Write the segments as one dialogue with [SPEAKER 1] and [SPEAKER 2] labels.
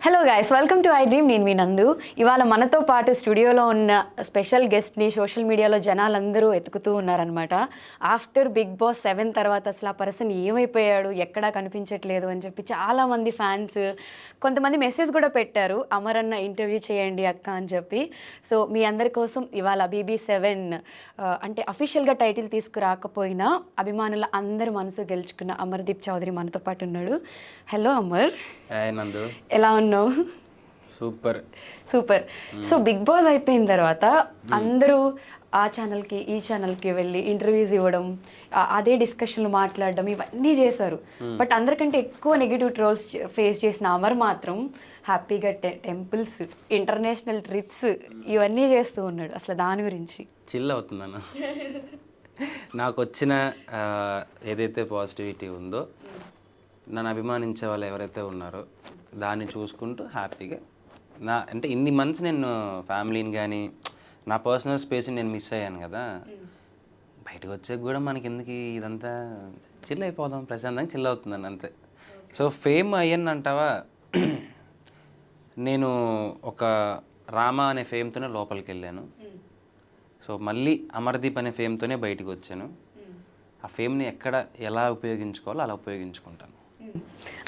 [SPEAKER 1] Hello guys, welcome to I dream. నేను మీ నందు. ఇవాళ మనతో పాటు స్టూడియోలో ఉన్న స్పెషల్ గెస్ట్ని సోషల్ మీడియాలో జనాలందరూ ఎతుకుతూ ఉన్నారనమాట. ఆఫ్టర్ బిగ్ బాస్ 7 తర్వాత అసలు ఆ పర్సన్ ఏమైపోయాడు, ఎక్కడా కనిపించట్లేదు అని చెప్పి చాలామంది ఫ్యాన్స్ కొంతమంది మెసేజ్ కూడా పెట్టారు, అమర్ అన్న ఇంటర్వ్యూ చేయండి అక్క అని చెప్పి. సో మీ అందరి కోసం ఇవాళ BB7 అంటే అఫీషియల్గా టైటిల్ తీసుకురాకపోయినా అభిమానుల అందరి మనసు గెలుచుకున్న అమర్దీప్ చౌదరి మనతో పాటు ఉన్నాడు. హలో అమర్,
[SPEAKER 2] నందు,
[SPEAKER 1] ఎలా ఉన్నావు?
[SPEAKER 2] Super
[SPEAKER 1] super. So Bigg Boss అయిపోయిన తర్వాత అందరూ ఆ ఛానల్కి ఈ ఛానల్కి వెళ్ళి ఇంటర్వ్యూస్ ఇవ్వడం, అదే డిస్కషన్లు మాట్లాడడం ఇవన్నీ చేశారు. బట్ అందరికంటే ఎక్కువ నెగిటివ్ ట్రోల్స్ ఫేస్ చేసిన అమర్ మాత్రం హ్యాపీగా టెంపుల్స్, ఇంటర్నేషనల్ ట్రిప్స్ ఇవన్నీ చేస్తూ ఉన్నాడు. అసలు దాని గురించి
[SPEAKER 2] చిల్ అవుతుందన్న. నాకు వచ్చిన ఏదైతే పాజిటివిటీ ఉందో, నన్ను అభిమానించే వాళ్ళు ఎవరైతే ఉన్నారో దాన్ని చూసుకుంటూ హ్యాపీగా అంటే ఇన్ని మంత్స్ నేను ఫ్యామిలీని కానీ నా పర్సనల్ స్పేస్ని నేను మిస్ అయ్యాను కదా. బయటకు వచ్చాక కూడా మనకి ఎందుకు ఇదంతా, చిల్ అయిపోదాం ప్రశాంతంగా, చిల్ అవుతుందని అంతే. సో ఫేమ్ అయ్యాను అంటావా, నేను ఒక రామా అనే ఫేమ్తోనే లోపలికి వెళ్ళాను. సో మళ్ళీ అమర్దీప్ అనే ఫేమ్తోనే బయటకు వచ్చాను. ఆ ఫేమ్ని ఎక్కడ ఎలా ఉపయోగించుకోవాలో అలా ఉపయోగించుకుంటాను.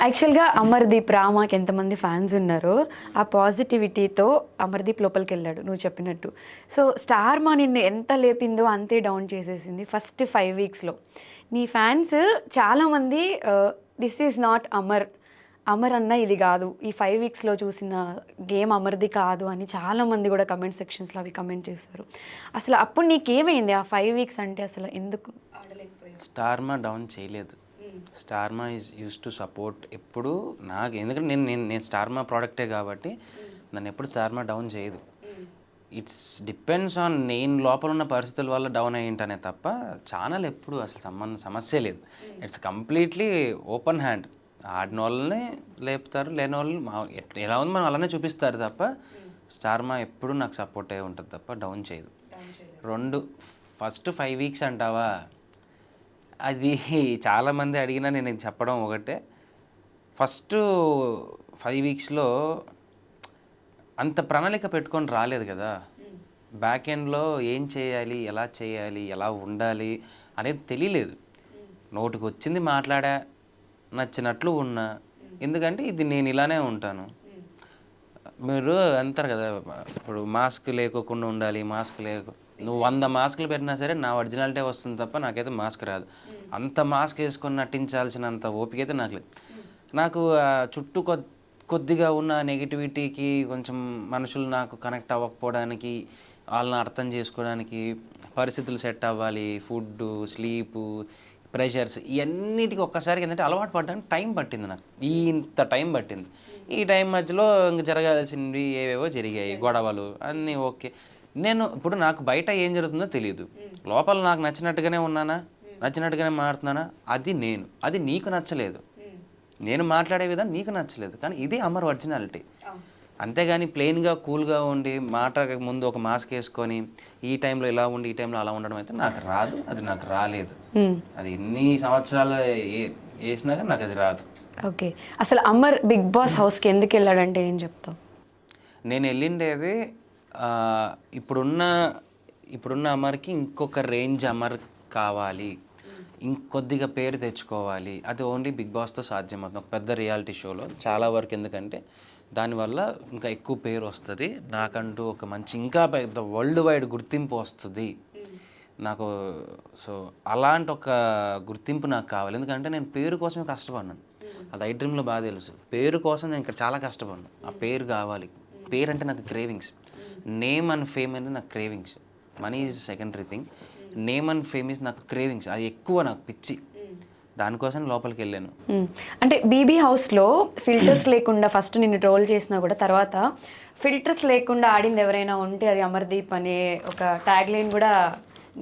[SPEAKER 1] యాక్చువల్గా అమర్దీప్ రామాకి ఎంతమంది ఫ్యాన్స్ ఉన్నారో ఆ పాజిటివిటీతో అమర్దీప్ లోపలికి వెళ్ళాడు నువ్వు చెప్పినట్టు. సో స్టార్ మా నిన్ను ఎంత లేపిందో అంతే డౌన్ చేసేసింది ఫస్ట్ 5 వీక్స్లో. నీ ఫ్యాన్స్ చాలామంది దిస్ ఈజ్ నాట్ అమర్ అన్న ఇది కాదు, ఈ 5 వీక్స్లో చూసిన గేమ్ అమర్ది కాదు అని చాలామంది కూడా కమెంట్ సెక్షన్స్లో అవి కమెంట్ చేశారు. అసలు అప్పుడు నీకేమైంది ఆ 5 వీక్స్ అంటే? అసలు ఎందుకు ఆడలేకపోయింది?
[SPEAKER 2] స్టార్ మా డౌన్ చేయలేదు. స్టార్ మా ఈజ్ యూస్ టు సపోర్ట్ ఎప్పుడు నాకు, ఎందుకంటే నేను స్టార్ మా ప్రోడక్టే కాబట్టి నన్ను ఎప్పుడు స్టార్ మా డౌన్ చేయదు. ఇట్స్ డిపెండ్స్ ఆన్ నేను లోపల ఉన్న పరిస్థితుల వల్ల డౌన్ అయ్యింటనే తప్ప ఛానల్ ఎప్పుడు అసలు సమస్య లేదు. It's completely open hand. ఆడిన వాళ్ళని లేపుతారు, లేని వాళ్ళని ఎలా ఉంది మనం అలానే చూపిస్తారు తప్ప స్టార్ మా ఎప్పుడు నాకు సపోర్ట్ అయ్యి ఉంటుంది తప్ప డౌన్ చేయదు. ఫస్ట్ 5 వీక్స్ అంటావా, అది చాలామంది అడిగినా నేను చెప్పడం ఒకటే. ఫస్ట్ 5 వీక్స్లో అంత ప్రణాళిక పెట్టుకొని రాలేదు కదా. బ్యాక్ ఎండ్లో ఏం చేయాలి, ఎలా ఉండాలి అనేది తెలియలేదు. నోటికి వచ్చింది మాట్లాడా, నచ్చినట్లు ఉన్నా. ఎందుకంటే ఇది నేను ఇలానే ఉంటాను. మీరు అంటారు కదా, ఇప్పుడు మాస్క్ లేకోకుండా ఉండాలి, నువ్వు 100 మాస్కులు పెట్టినా సరే నా ఒరిజినాలిటీ వస్తుంది తప్ప నాకైతే మాస్క్ రాదు. అంత మాస్క్ వేసుకొని నటించాల్సినంత ఓపిక అయితే నాకు లేదు. నాకు చుట్టూ కొద్దిగా ఉన్న నెగిటివిటీకి కొంచెం మనుషులు నాకు కనెక్ట్ అవ్వకపోవడానికి, వాళ్ళని అర్థం చేసుకోవడానికి పరిస్థితులు సెట్ అవ్వాలి, ఫుడ్, స్లీపు, ప్రెషర్స్, ఇవన్నిటికీ ఒక్కసారికి ఏంటంటే అలవాటు పడడానికి టైం పట్టింది. నాకు ఇంత టైం పట్టింది. ఈ టైం మధ్యలో ఇంక జరగాల్సినవి ఏవేవో జరిగాయి, గొడవలు అన్నీ. ఓకే, నేను ఇప్పుడు నాకు బయట ఏం జరుగుతుందో తెలియదు, లోపల నాకు నచ్చినట్టుగానే ఉన్నానా, నచ్చినట్టుగానే మారుతున్నానా, అది నీకు నచ్చలేదు. నేను మాట్లాడే విధానం నీకు నచ్చలేదు, కానీ ఇది అమర్ ఒరిజినాలిటీ. అంతేగాని ప్లెయిన్గా కూల్గా ఉండి మాట ముందు ఒక మాస్క్ వేసుకొని ఈ టైంలో ఇలా ఉండి ఈ టైంలో అలా ఉండడం అయితే నాకు రాదు, అది నాకు రాలేదు. అది ఎన్ని సంవత్సరాలు వేసినా కానీ నాకు అది రాదు.
[SPEAKER 1] ఓకే, అసలు అమర్ బిగ్ బాస్ హౌస్కి ఎందుకు వెళ్ళాడంటే ఏం చెప్తావు?
[SPEAKER 2] నేను వెళ్ళిండేది ఇప్పుడున్న అమర్కి ఇంకొక రేంజ్ అమర్ కావాలి, ఇంకొద్దిగా పేరు తెచ్చుకోవాలి. అది ఓన్లీ బిగ్ బాస్తో సాధ్యమవుతుంది, ఒక పెద్ద రియాలిటీ షోలో చాలా వరకు. ఎందుకంటే దానివల్ల ఇంకా ఎక్కువ పేరు వస్తుంది, నాకంటూ ఒక మంచి ఇంకా పెద్ద వరల్డ్ వైడ్ గుర్తింపు వస్తుంది నాకు. సో అలాంటి ఒక గుర్తింపు నాకు కావాలి. ఎందుకంటే నేను పేరు కోసమే కష్టపడినాను, అది ఐ డ్రీమ్లో బాగా తెలుసు. పేరు కోసం నేను ఇక్కడ చాలా కష్టపడినాను. ఆ పేరు కావాలి. పేరు అంటే నాకు క్రేవింగ్స్. నేమ్ అండ్ ఫేమ్ అంటే నాకు cravings. Money is secondary thing, name and fame is నాకు క్రేవింగ్స్. అది ఎక్కువ నాకు పిచ్చి, దానికోసం లోపలికి వెళ్ళాను.
[SPEAKER 1] అంటే బీబీ హౌస్లో ఫిల్టర్స్ లేకుండా ఫస్ట్ నిన్ను ట్రోల్ చేసినా కూడా తర్వాత ఫిల్టర్స్ లేకుండా ఆడింది ఎవరైనా ఉంటే అది అమర్దీప్ అనే ఒక ట్యాగ్ లైన్ కూడా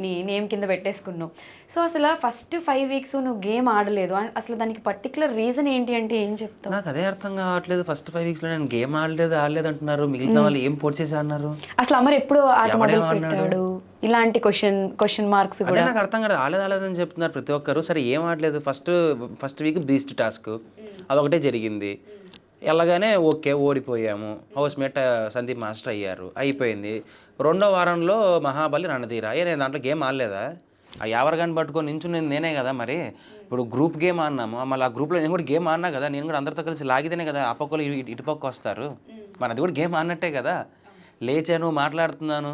[SPEAKER 1] నీ నేమ్ కింద పెట్టేసుకున్నావు. సో అసలు ఫస్ట్ 5 వీక్స్ నువ్వు గేమ్ ఆడలేదు, అసలు దానికి పర్టికులర్ రీజన్ ఏంటి అంటే ఏం చెప్తావు?
[SPEAKER 2] నాకు అదే అర్థం కావట్లేదు. ఫస్ట్ 5 వీక్స్లో నేను గేమ్ ఆడలేదు అంటున్నారు, మిగిలిన వాళ్ళు ఏం పోటీ చేసి అన్నారు.
[SPEAKER 1] అసలు అమర్ ఎప్పుడు ఆట మొదలు పెట్టాడు? ఇలాంటి క్వశ్చన్ మార్క్స్ కూడా
[SPEAKER 2] నాకు అర్థం కాదు. ఆడలేదని చెప్తున్నారు ప్రతి ఒక్కరు. సరే ఏం ఆడలేదు, ఫస్ట్ వీక్ బీస్ట్ టాస్క్ అదొకటే జరిగింది. వెళ్ళగానే ఓకే ఓడిపోయాము, హౌస్ మేట్ సందీప్ మాస్టర్ అయ్యారు, అయిపోయింది. రెండో వారంలో మహాబలి రణధీర నేను దాంట్లో గేమ్ ఆడలేదా? ఆ యావరగాన్ని పట్టుకొని నించునేది నేనే కదా. మరి ఇప్పుడు గ్రూప్ గేమ్ ఆడినాము, మళ్ళీ ఆ గ్రూప్లో నేను కూడా గేమ్ ఆడినా కదా, నేను కూడా అందరితో కలిసి లాగితేనే కదా ఆ పక్కలు ఇటుపక్క వస్తారు. మరి అది కూడా గేమ్ ఆడినట్టే కదా. లేచాను, మాట్లాడుతున్నాను.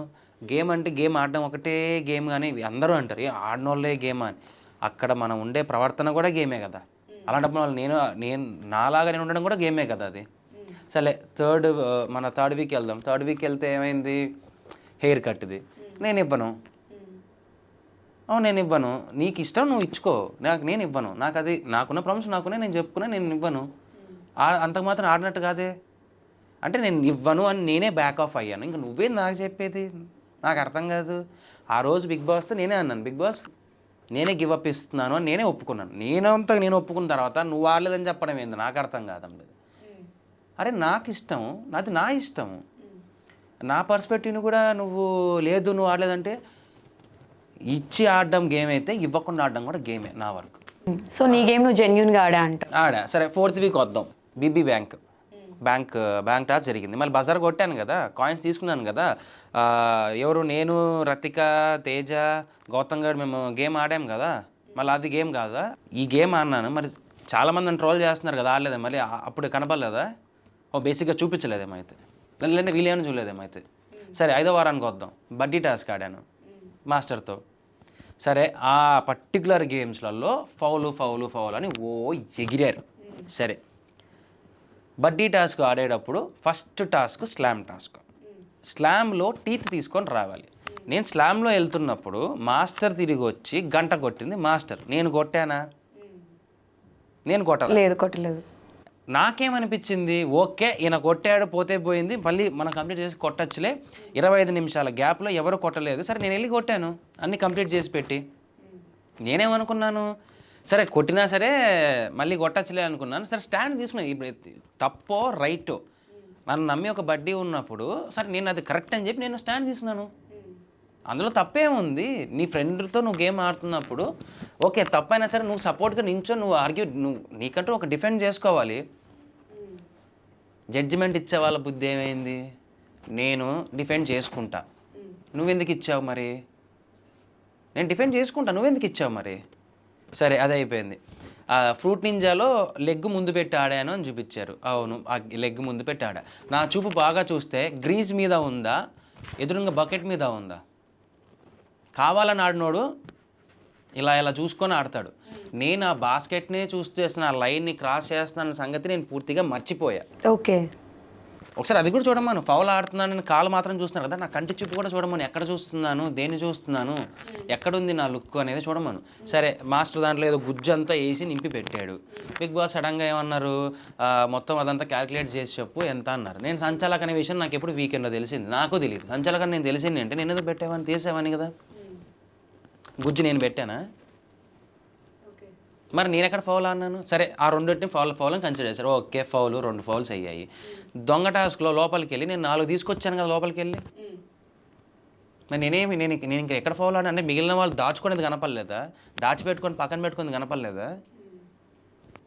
[SPEAKER 2] గేమ్ అంటే గేమ్ ఆడడం ఒకటే గేమ్, కానీ అందరూ అంటారు ఆడినోళ్ళే గేమ్ అని. అక్కడ మనం ఉండే ప్రవర్తన కూడా గేమే కదా. అలాంటప్పుడు వాళ్ళు నేను నాలాగా నేను ఉండడం కూడా గేమే కదా అది. సరే మన థర్డ్ వీక్ వెళ్దాం. థర్డ్ వీక్ వెళ్తే ఏమైంది, హెయిర్ కట్ది నేను ఇవ్వను. నేను ఇవ్వను, నీకు ఇష్టం నువ్వు ఇచ్చుకో, నేను ఇవ్వను. నాకు అది నాకున్న ప్రాబ్లమ్స్ నాకునే, నేను చెప్పుకున్నా, నేను ఇవ్వను. అంతకు మాత్రం ఆడినట్టు కాదే. అంటే నేను ఇవ్వను అని నేనే బ్యాక్ ఆఫ్ అయ్యాను. ఇంక నువ్వేం నాకు చెప్పేది, నాకు అర్థం కాదు. ఆ రోజు బిగ్ బాస్తో నేనే అన్నాను, బిగ్ బాస్ నేనే గివ్ అప్ ఇస్తున్నాను అని నేనే ఒప్పుకున్నాను. నేను ఒప్పుకున్న తర్వాత నువ్వు ఆడలేదని చెప్పడం ఏంది, నాకు అర్థం కాదండి. అరే నాకు ఇష్టం, నాది నా ఇష్టం, నా పర్స్పెక్టివ్ని కూడా నువ్వు లేదు నువ్వు ఆడలేదంటే, ఇచ్చి ఆడడం గేమ్ అయితే ఇవ్వకుండా ఆడడం కూడా గేమే నా వరకు.
[SPEAKER 1] సో నీ గేమ్ నువ్వు జెన్యున్గా ఆడా.
[SPEAKER 2] సరే 4th వీక్ వద్దాం. బీబీ బ్యాంక్ టాస్ జరిగింది. మళ్ళీ బజార్ కొట్టాను కదా, కాయిన్స్ తీసుకున్నాను కదా. ఎవరు, నేను, రతిక, తేజ, గౌతమ్ గారు మేము గేమ్ ఆడాం కదా. మళ్ళీ అది గేమ్ కాదా? ఈ గేమ్ ఆడినాను. మరి చాలామంది నన్ను ట్రోల్ చేస్తున్నారు కదా, ఆడలేదా మళ్ళీ అప్పుడు కనపడలేదా? బేసిక్గా చూపించలేదేమో అయితే, లేదా వీళ్ళేమో చూడలేదేమో అయితే. సరే 5వ వారానికి వద్దాం. బడ్డీ టాస్క్ ఆడాను మాస్టర్తో. సరే ఆ పర్టికులర్ గేమ్స్లలో ఫౌలు అని ఎగిరారు. సరే బడ్డీ టాస్క్ ఆడేటప్పుడు ఫస్ట్ టాస్క్ స్లామ్లో టీత్ తీసుకొని రావాలి. నేను స్లామ్లో వెళ్తున్నప్పుడు మాస్టర్ తిరిగి వచ్చి గంట కొట్టింది మాస్టర్. నేను కొట్టానా? నేను
[SPEAKER 1] కొట్టలేదు.
[SPEAKER 2] నాకేమనిపించింది, ఓకే ఈయన కొట్టాడు, పోతే పోయింది, మళ్ళీ మనం కంప్లీట్ చేసి కొట్టచ్చులే. 25 నిమిషాల గ్యాప్లో ఎవరు కొట్టలేదు, సరే నేను వెళ్ళి కొట్టాను అన్నీ కంప్లీట్ చేసి పెట్టి. నేనేమనుకున్నాను, సరే కొట్టినా సరే మళ్ళీ కొట్టచ్చులే అనుకున్నాను. సరే స్టాండ్ తీసుకున్నాను. ఇప్పుడు తప్పో రైటో నన్ను నమ్మి ఒక బడ్డీ ఉన్నప్పుడు సరే నేను అది కరెక్ట్ అని చెప్పి నేను స్టాండ్ తీసుకున్నాను. అందులో తప్పేముంది? నీ ఫ్రెండ్తో నువ్వు గేమ్ ఆడుతున్నప్పుడు ఓకే తప్పైనా సరే నువ్వు సపోర్ట్గా నించో, నువ్వు నువ్వు నీకంటూ ఒక డిఫెండ్ చేసుకోవాలి. జడ్జిమెంట్ ఇచ్చే వాళ్ళ బుద్ధి ఏమైంది, నేను డిఫెండ్ చేసుకుంటా, నువ్వెందుకు ఇచ్చావు మరి? నేను డిఫెండ్ చేసుకుంటా, నువ్వెందుకు ఇచ్చావు మరి? సరే అది అయిపోయింది. ఫ్రూట్ నింజాలో లెగ్ ముందు పెట్టి ఆడాను అని చూపించారు. అవును, ఆ లెగ్ ముందు పెట్టి ఆడా. నా చూపు బాగా చూస్తే గ్రీజ్ మీద ఉందా, ఎదురుగా బకెట్ మీద ఉందా? కావాలని ఆడినోడు ఇలా చూసుకొని ఆడతాడు. నేను ఆ బాస్కెట్నే చూస్తేస్తున్న, ఆ లైన్ని క్రాస్ చేస్తున్న సంగతి నేను పూర్తిగా మర్చిపోయా.
[SPEAKER 1] ఓకే,
[SPEAKER 2] ఒకసారి అది కూడా చూడమను. ఫౌల్ ఆడుతున్నాను నేను కాలు మాత్రం చూస్తున్నాను కదా, నా కంటి చూపు కూడా చూడమను. ఎక్కడ చూస్తున్నాను, దేన్ని చూస్తున్నాను, ఎక్కడుంది నా లుక్ అనేది చూడమను. సరే మాస్టర్ దాంట్లో ఏదో గుజ్జు అంతా వేసి నింపి పెట్టాడు. బిగ్ బాస్ సడన్గా ఏమన్నారు, మొత్తం అదంతా క్యాలిక్యులేట్ చేసి చెప్పు ఎంత అన్నారు. నేను సంచాలక్ అనే విషయం నాకు ఎప్పుడు వీకెండ్లో తెలిసింది, నాకు తెలియదు. సంచాలక్ అని నేను తెలిసింది అంటే నేను ఏదో పెట్టావని తీసేవాని కదా, గుజ్జు నేను పెట్టానా? మరి నేను ఎక్కడ ఫౌల్ అన్నాను? సరే ఆ రెండింటిని ఫౌల్ అని కన్సిడర్ చేశారు. ఓకే ఫౌలు, 2 ఫౌల్స్ అయ్యాయి. దొంగ టాస్క్లో లోపలికి వెళ్ళి నేను 4 తీసుకొచ్చాను కదా లోపలికి వెళ్ళి. మరి నేను ఇంకా ఎక్కడ ఫౌల్ ఆడినా? అంటే మిగిలిన వాళ్ళు దాచుకునేది కనపడలేదా, దాచిపెట్టుకొని పక్కన పెట్టుకునేది కనపడలేదా?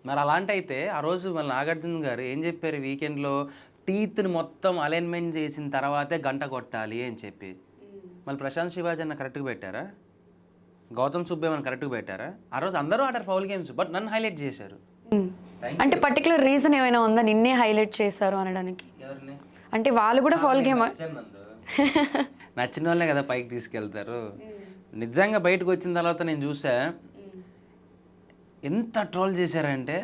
[SPEAKER 2] మరి అలాంటి అయితే ఆ రోజు మళ్ళీ నాగార్జున గారు ఏం చెప్పారు, వీకెండ్లో టీత్ని మొత్తం అలైన్మెంట్ చేసిన తర్వాతే గంట కొట్టాలి అని చెప్పి. మళ్ళీ ప్రశాంత్ శివాజీ అన్న కరెక్ట్గా పెట్టారా, గౌతమ్ సుబ్బేమని కరెక్ట్గా పెట్టారా? ఆ రోజు అందరూ ఆడారు ఫౌల్ గేమ్స్, బట్ నన్ను హైలైట్ చేశారు.
[SPEAKER 1] అంటే పర్టికులర్ రీజన్ ఏమైనా ఉందా నిన్నే హైలైట్ చేశారు అనడానికి? అంటే వాళ్ళు కూడా ఫౌల్ గేమ్
[SPEAKER 2] నచ్చిన వాళ్ళే కదా పైకి తీసుకెళ్తారు. నిజంగా బయటకు వచ్చిన తర్వాత నేను చూసా ఎంత ట్రోల్ చేశారంటే,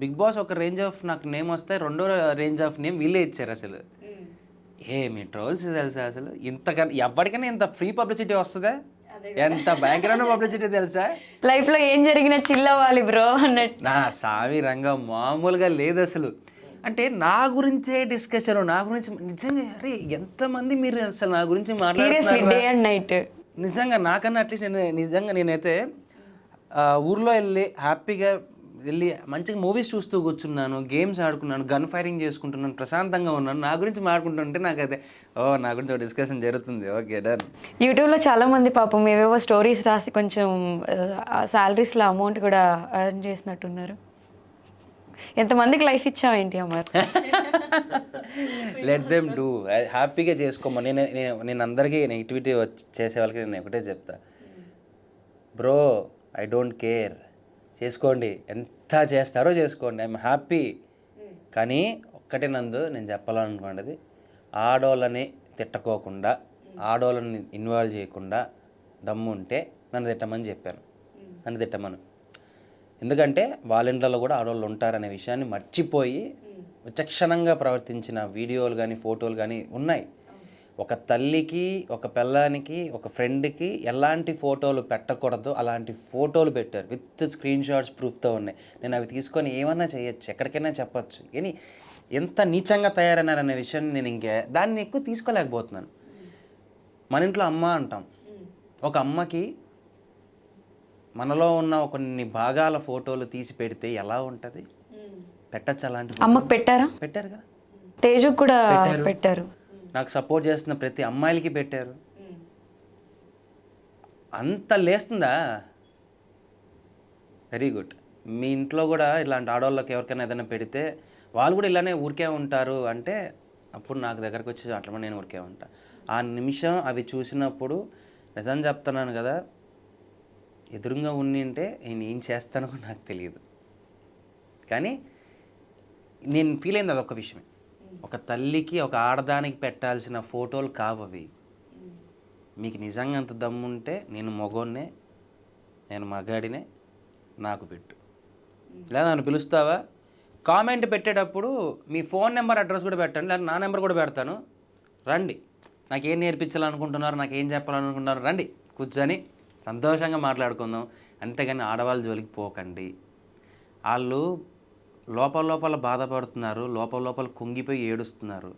[SPEAKER 2] బిగ్ బాస్ ఒక రేంజ్ ఆఫ్ నాకు నేమ్ వస్తే, రెండో రేంజ్ ఆఫ్ నేమ్ వీళ్ళే ఇచ్చారు. అసలు మీ ట్రోల్స్ తెలుసా, అసలు ఇంతకన్నా ఎవరికైనా ఇంత ఫ్రీ పబ్లిసిటీ వస్తుందా? ఎంత బ్యాక్గ్రౌండ్ పబ్లిసిటీ తెలుసా?
[SPEAKER 1] లైఫ్ లో ఏం జరిగినా చిల్ అవ్వాలి బ్రో అన్నట్టు.
[SPEAKER 2] నా సావి రంగం మామూలుగా లేదు అసలు. అంటే నా గురించే డిస్కషన్, నా గురించి నిజంగా అరే ఎంతమంది మీరు అసలు నా గురించి మాట్లాడుతున్నారు. నిజంగా నాకన్నా అట్లీస్ట్ నేనైతే ఊర్లో వెళ్ళి హ్యాపీగా వెళ్ళి మంచిగా మూవీస్ చూస్తూ కూర్చున్నాను, గేమ్స్ ఆడుకున్నాను, గన్ ఫైరింగ్ చేసుకుంటున్నాను, ప్రశాంతంగా ఉన్నాను. నా గురించి మాట్లాడుకుంటుంటే నాకు అదే నా గురించి ఒక డిస్కషన్ జరుగుతుంది. Okay done.
[SPEAKER 1] యూట్యూబ్లో చాలా మంది పాపం ఏవేవో స్టోరీస్ రాసి కొంచెం శాలరీస్లో అమౌంట్ కూడా ఎర్న్ చేసినట్టున్నారు. ఎంతమందికి లైఫ్ ఇచ్చావేంటి అమర్?
[SPEAKER 2] లెట్ దెమ్ డూ, హ్యాపీగా చేసుకోమా. నేను అందరికీ నెగిటివిటీ చేసే వాళ్ళకి నేను ఒకటే చెప్తా, బ్రో ఐ డోంట్ కేర్, చేసుకోండి, ఎంత చేస్తారో చేసుకోండి, ఐఎమ్ హ్యాపీ. కానీ ఒక్కటే నందు నేను చెప్పాలనుకున్నది, ఆడోళ్ళని తిట్టుకోకుండా, ఆడోళ్ళని ఇన్వాల్వ్ చేయకుండా దమ్ము ఉంటే నన్ను తిట్టమని చెప్పాను. నన్ను తిట్టమను. ఎందుకంటే వాళ్ళ ఇంట్లో కూడా ఆడవాళ్ళు ఉంటారనే విషయాన్ని మర్చిపోయి విచక్షణంగా ప్రవర్తించిన వీడియోలు కానీ ఫోటోలు కానీ ఉన్నాయి. ఒక తల్లికి, ఒక పిల్లానికి, ఒక ఫ్రెండ్కి ఎలాంటి ఫోటోలు పెట్టకూడదు అలాంటి ఫోటోలు పెట్టారు, విత్ స్క్రీన్ షాట్స్ ప్రూఫ్తో ఉన్నాయి. నేను అవి తీసుకొని ఏమన్నా చేయొచ్చు, ఎక్కడికైనా చెప్పచ్చు. కానీ ఎంత నీచంగా తయారన్నారనే విషయాన్ని నేను దాన్ని ఎక్కువ తీసుకోలేకపోతున్నాను. మన ఇంట్లో అమ్మ అంటాం, ఒక అమ్మకి మనలో ఉన్న కొన్ని భాగాల ఫోటోలు తీసి పెడితే ఎలా ఉంటుంది? పెట్టచ్చు అలాంటి.
[SPEAKER 1] అమ్మకు పెట్టారా?
[SPEAKER 2] పెట్టారు కదా.
[SPEAKER 1] తేజుకు కూడా పెట్టారు.
[SPEAKER 2] నాకు సపోర్ట్ చేస్తున్న ప్రతి అమ్మాయిలకి పెట్టారు. అంత లేస్తుందా? Very good. మీ ఇంట్లో కూడా ఇలాంటి ఆడవాళ్ళకి ఎవరికైనా ఏదైనా పెడితే వాళ్ళు కూడా ఇలానే ఊరికే ఉంటారు అంటే అప్పుడు నాకు దగ్గరకు వచ్చి అట్లా నేను ఊరికే ఉంటా. ఆ నిమిషం అవి చూసినప్పుడు నిజం చెప్తున్నాను కదా, ఎదురుగా ఉండింటే నేను ఏం చేస్తానో నాకు తెలియదు. కానీ నేను ఫీల్ అయింది అదొక విషయమే. ఒక తల్లికి, ఒక ఆడదానికి పెట్టాల్సిన ఫోటోలు కావవి. మీకు నిజంగా అంత దమ్ముంటే నేను మగోన్నే, నేను మగాడినే, నాకు పెట్టు. లేదా నన్ను పిలుస్తావా? కామెంట్ పెట్టేటప్పుడు మీ ఫోన్ నెంబర్ అడ్రస్ కూడా పెట్టండి, లేదా నా నెంబర్ కూడా పెడతాను. రండి, నాకేం నేర్పించాలనుకుంటున్నారు, నాకేం చెప్పాలనుకుంటున్నారు, రండి కూర్చొని సంతోషంగా మాట్లాడుకుందాం. అంతేగాని ఆడవాళ్ళ జోలికి పోకండి. వాళ్ళు లోపల బాధపడుతున్నారు, లోపల కుంగిపోయి ఏడుస్తున్నారు.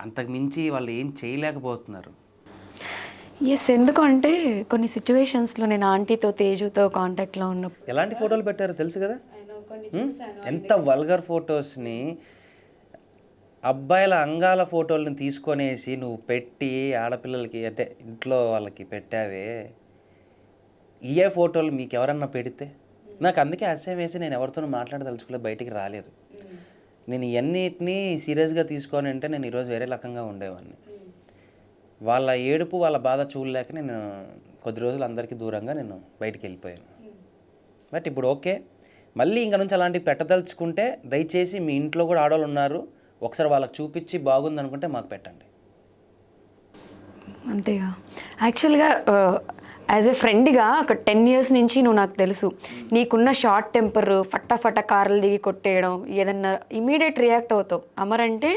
[SPEAKER 2] అంతకు మించి వాళ్ళు ఏం చేయలేకపోతున్నారు.
[SPEAKER 1] ఎస్, ఎందుకంటే కొన్ని సిచ్యువేషన్స్లో నేను ఆంటీతో, తేజుతో కాంటాక్ట్లో ఉన్న
[SPEAKER 2] ఎలాంటి ఫోటోలు పెట్టారో తెలుసు కదా. ఎంత వల్గర్ ఫొటోస్ని, అబ్బాయిల అంగాల ఫోటోలను తీసుకొనేసి నువ్వు పెట్టి ఆడపిల్లలకి అంటే ఇంట్లో వాళ్ళకి పెట్టావే. ఏ ఫోటోలు మీకు ఎవరన్నా పెడితే నాకు అందుకే అసహ్యం వేసి నేను ఎవరితోనూ మాట్లాడదలుచుకోలేదు, బయటికి రాలేదు. నేను ఇవన్నిటినీ సీరియస్గా తీసుకొని అంటే నేను ఈరోజు వేరే రకంగా ఉండేవాడిని. వాళ్ళ ఏడుపు, వాళ్ళ బాధ చూడలేక నేను కొద్ది రోజులు అందరికీ దూరంగా నేను బయటికి వెళ్ళిపోయాను. బట్ ఇప్పుడు ఓకే, మళ్ళీ ఇంక నుంచి అలాంటివి పెట్టదలుచుకుంటే దయచేసి మీ ఇంట్లో కూడా ఆడవాళ్ళు ఉన్నారు, ఒకసారి వాళ్ళకి చూపించి బాగుంది అనుకుంటే మాకు పెట్టండి.
[SPEAKER 1] అంతేగా. యాక్చువల్గా యాజ్ ఎ ఫ్రెండ్గా ఒక 10 years నుంచి నువ్వు నాకు తెలుసు, నీకున్న షార్ట్ టెంపర్, ఫటాఫట కార్లు దిగి కొట్టేయడం, ఏదన్నా ఇమీడియట్ రియాక్ట్ అవుతావు. అమర్ అంటే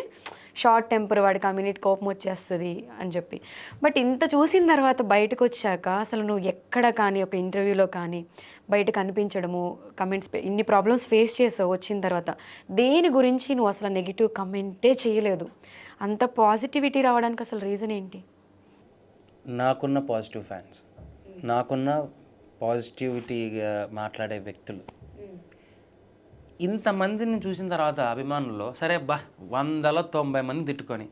[SPEAKER 1] షార్ట్ టెంపర్, వాడికి ఆ మినిట్ కోపం వచ్చేస్తుంది అని చెప్పి. బట్ ఇంత చూసిన తర్వాత బయటకు వచ్చాక అసలు నువ్వు ఎక్కడ కానీ ఒక ఇంటర్వ్యూలో కానీ బయట కనిపించడము, కమెంట్స్, ఇన్ని ప్రాబ్లమ్స్ ఫేస్ చేసావు వచ్చిన తర్వాత, దేని గురించి నువ్వు అసలు నెగిటివ్ కమెంటే చేయలేదు. అంత పాజిటివిటీ రావడానికి అసలు రీజన్ ఏంటి?
[SPEAKER 2] నాకున్న పాజిటివ్ ఫ్యాన్స్, నాకున్న పాజిటివిటీగా మాట్లాడే వ్యక్తులు, ఇంతమందిని చూసిన తర్వాత అభిమానుల్లో సరే 190 మంది తిట్టుకొని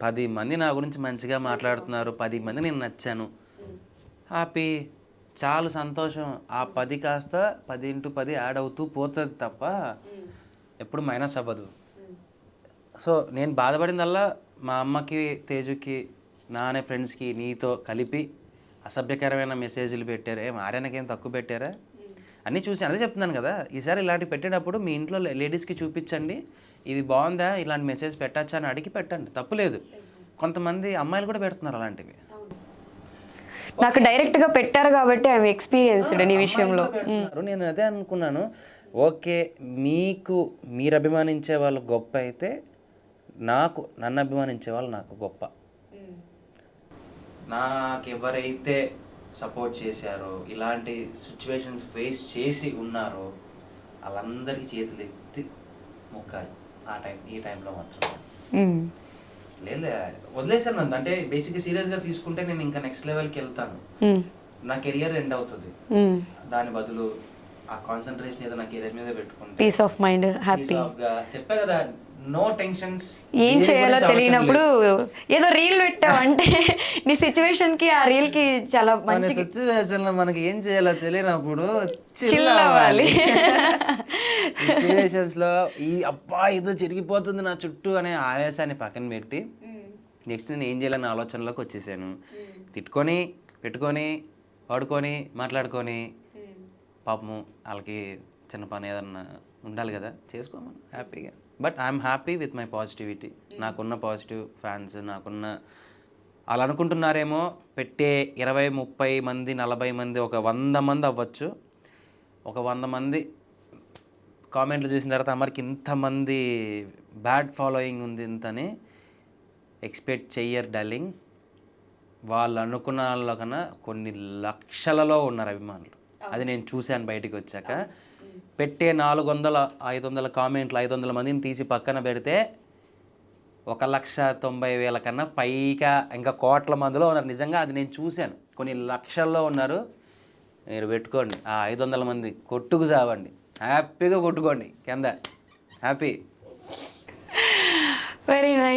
[SPEAKER 2] 10 మంది నా గురించి మంచిగా మాట్లాడుతున్నారు, 10 మంది నేను నచ్చాను, హ్యాపీ, చాలా సంతోషం. ఆ 10 కాస్త 10x10 యాడ్ అవుతూ పోతుంది తప్ప ఎప్పుడు మైనస్ అవ్వదు. సో నేను బాధపడిందల్లా మా అమ్మకి, తేజుకి, నా అనే ఫ్రెండ్స్కి, నీతో కలిపి అసభ్యకరమైన మెసేజ్లు పెట్టారు. ఆర్యనకేం తక్కువ పెట్టారా? అన్నీ చూసి అదే చెప్తున్నాను కదా, ఈసారి ఇలాంటివి పెట్టేటప్పుడు మీ ఇంట్లో లేడీస్కి చూపించండి, ఇది బాగుందా, ఇలాంటి మెసేజ్ పెట్టచ్చా అని అడిగి పెట్టండి, తప్పులేదు. కొంతమంది అమ్మాయిలు కూడా పెడుతున్నారు అలాంటివి.
[SPEAKER 1] నాకు డైరెక్ట్గా పెట్టారు కాబట్టి ఐఎమ్ ఎక్స్పీరియన్స్డ్ నీ విషయంలో.
[SPEAKER 2] నేను అదే అనుకున్నాను, ఓకే మీకు మీరు అభిమానించే వాళ్ళు గొప్ప అయితే నన్ను అభిమానించే వాళ్ళు నాకు గొప్ప. నాకు ఎవరైతే సపోర్ట్ చేశారో, ఇలాంటి సిచ్యువేషన్స్ ఫేస్ చేసి ఉన్నారో వాళ్ళందరికీ చేతులు ఎత్తి మొక్కాలి. ఈ టైంలో మాత్రం లేదు వదిలేసాను. అంటే బేసిక్గా సీరియస్గా తీసుకుంటే నేను ఇంకా నెక్స్ట్ లెవెల్కి వెళ్తాను, నా కెరియర్ ఎండ్ అవుతుంది. దాని బదులు ఆ కాన్సన్ట్రేషన్ ఏదో నా కెరియర్ మీద పెట్టుకుంటే
[SPEAKER 1] పీస్ ఆఫ్ మైండ్, హ్యాపీగా
[SPEAKER 2] చెప్పా కదా, నో టెన్షన్స్.
[SPEAKER 1] ఏం చేయాలో తెలియనప్పుడు ఏదో రీల్ పెట్టావు అంటే నీ సిచ్యువేషన్ కి ఆ రీల్ కి చాలా మంచి
[SPEAKER 2] సిచ్యువేషన్ లో మనకి ఏం చేయాలో తెలియనప్పుడు
[SPEAKER 1] చిల్ అవ్వాలి.
[SPEAKER 2] సిచ్యువేషన్స్ లో ఈ అబ్బా ఏదో చిరిగిపోతుంది నా చుట్టూ అనే ఆవేశాన్ని పక్కన పెట్టి నెక్స్ట్ నేను ఏం చేయాలనే ఆలోచనలోకి వచ్చేసాను. తిట్టుకొని పెట్టుకొని వాడుకొని మాట్లాడుకొని పాపము వాళ్ళకి చిన్న పని ఏదన్నా ఉండాలి కదా, చేసుకోమని హ్యాపీగా. But I'm happy with my positivity. నాకున్న పాజిటివ్ ఫ్యాన్స్, నాకున్న అలా అనుకుంటున్నారేమో పెట్టే 20, 30 మంది, 40 మంది, ఒక 100 మంది అవ్వచ్చు. ఒక 100 మంది కామెంట్లు చూసిన తర్వాత అమ్మరికి ఇంతమంది బ్యాడ్ ఫాలోయింగ్ ఉంది ఇంతని ఎక్స్పెక్ట్ చెయ్యరు డార్లింగ్. వాళ్ళు అనుకున్న వాళ్ళకన్నా కొన్ని లక్షలలో ఉన్నారు అభిమానులు. అది నేను చూశాను బయటికి వచ్చాక. పెట్టే 400, 500 కామెంట్లు, 500 మందిని తీసి పక్కన పెడితే 1,90,000 కన్నా పైగా ఇంకా కోట్ల మందిలో ఉన్నారు. నిజంగా అది నేను చూశాను. కొన్ని లక్షల్లో ఉన్నారు. మీరు పెట్టుకోండి ఆ 500 మంది, కొట్టుకు చావండి, హ్యాపీగా కొట్టుకోండి కింద, హ్యాపీ.
[SPEAKER 1] Very nice.